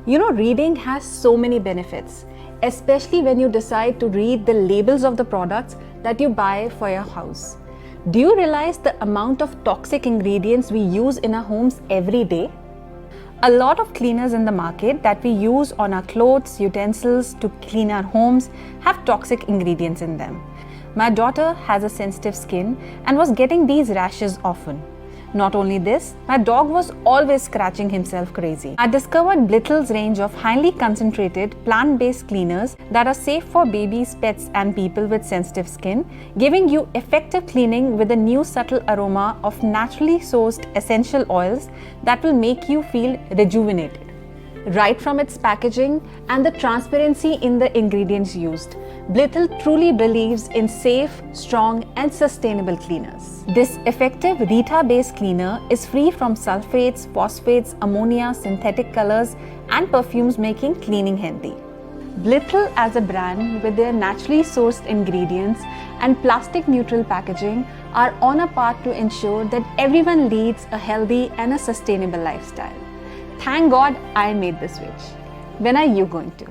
You know, reading has so many benefits, especially when you decide to read the labels of the products that you buy for your house. Do you realize the amount of toxic ingredients we use in our homes every day? A lot of cleaners in the market that we use on our clothes, utensils to clean our homes have toxic ingredients in them. My daughter has a sensitive skin and was getting these rashes often. Not only this, my dog was always scratching himself crazy. I discovered Blithle's range of highly concentrated plant-based cleaners that are safe for babies, pets and people with sensitive skin, giving you effective cleaning with a new subtle aroma of naturally sourced essential oils that will make you feel rejuvenated. Right from its packaging and the transparency in the ingredients used, Blithle truly believes in safe, strong and sustainable cleaners. This effective Rita-based cleaner is free from sulfates, phosphates, ammonia, synthetic colors and perfumes, making cleaning healthy. Blithle as a brand with their naturally sourced ingredients and plastic neutral packaging are on a path to ensure that everyone leads a healthy and a sustainable lifestyle. Thank God I made the switch. When are you going to?